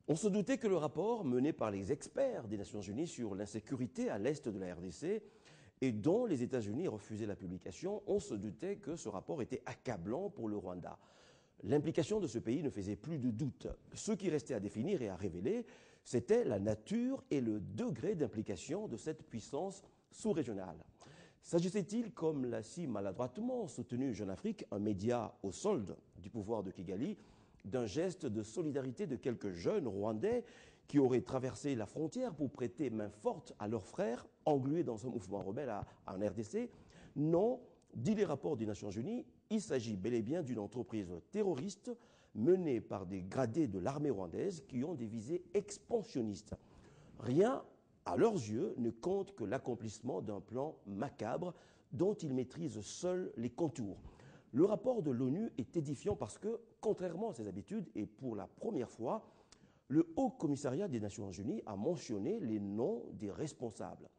On se doutait que le rapport mené par les experts des Nations Unies sur l'insécurité à l'est de la RDC et dont les États-Unis refusaient la publication, on se doutait que ce rapport était accablant pour le Rwanda. L'implication de ce pays ne faisait plus de doute. Ce qui restait à définir et à révéler, c'était la nature et le degré d'implication de cette puissance sous-régionale. S'agissait-il, comme l'a si maladroitement soutenu Jeune Afrique, un média au solde du pouvoir de Kigali, d'un geste de solidarité de quelques jeunes Rwandais qui auraient traversé la frontière pour prêter main forte à leurs frères englués dans un mouvement rebelle en RDC? Non, dit les rapports des Nations Unies, il s'agit bel et bien d'une entreprise terroriste menée par des gradés de l'armée rwandaise qui ont des visées expansionnistes. Rien, à leurs yeux, ne compte que l'accomplissement d'un plan macabre dont ils maîtrisent seuls les contours. Le rapport de l'ONU est édifiant parce que, contrairement à ses habitudes, et pour la première fois, le Haut Commissariat des Nations Unies a mentionné les noms des responsables.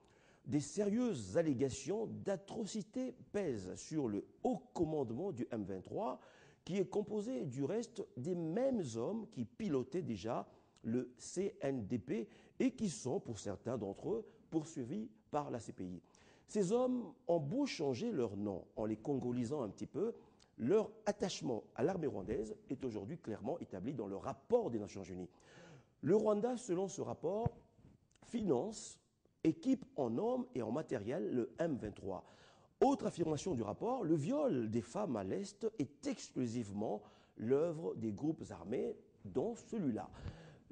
Des sérieuses allégations d'atrocités pèsent sur le haut commandement du M23, qui est composé du reste des mêmes hommes qui pilotaient déjà le CNDP et qui sont, pour certains d'entre eux, poursuivis par la CPI. Ces hommes ont beau changer leur nom en les congolisant un petit peu, leur attachement à l'armée rwandaise est aujourd'hui clairement établi dans le rapport des Nations Unies. Le Rwanda, selon ce rapport, finance, équipe en hommes et en matériel le M23. Autre affirmation du rapport, le viol des femmes à l'Est est exclusivement l'œuvre des groupes armés, dont celui-là.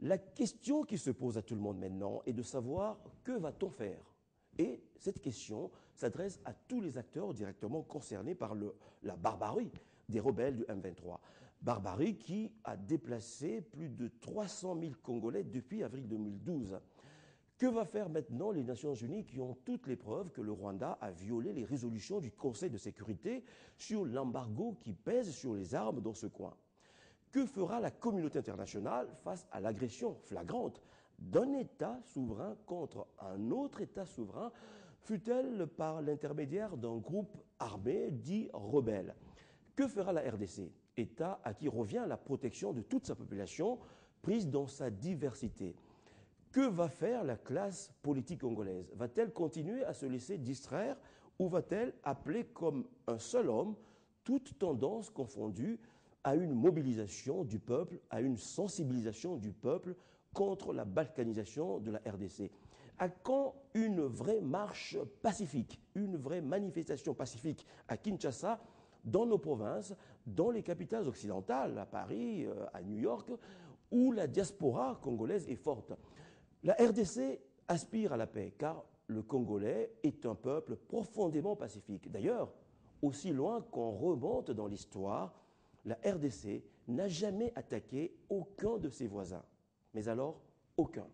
La question qui se pose à tout le monde maintenant est de savoir que va-t-on faire ? Et cette question s'adresse à tous les acteurs directement concernés par la barbarie des rebelles du M23. Barbarie qui a déplacé plus de 300 000 Congolais depuis avril 2012. Que va faire maintenant les Nations Unies qui ont toutes les preuves que le Rwanda a violé les résolutions du Conseil de sécurité sur l'embargo qui pèse sur les armes dans ce coin? Que fera la communauté internationale face à l'agression flagrante d'un État souverain contre un autre État souverain, fût-elle par l'intermédiaire d'un groupe armé dit rebelle? Que fera la RDC, État à qui revient la protection de toute sa population, prise dans sa diversité? Que va faire la classe politique congolaise? Va-t-elle continuer à se laisser distraire ou va-t-elle appeler comme un seul homme, toute tendance confondue, à une mobilisation du peuple, à une sensibilisation du peuple contre la balkanisation de la RDC? À quand une vraie marche pacifique, une vraie manifestation pacifique à Kinshasa, dans nos provinces, dans les capitales occidentales, à Paris, à New York, où la diaspora congolaise est forte? La RDC aspire à la paix, car le Congolais est un peuple profondément pacifique. D'ailleurs, aussi loin qu'on remonte dans l'histoire, la RDC n'a jamais attaqué aucun de ses voisins. Mais alors, aucun.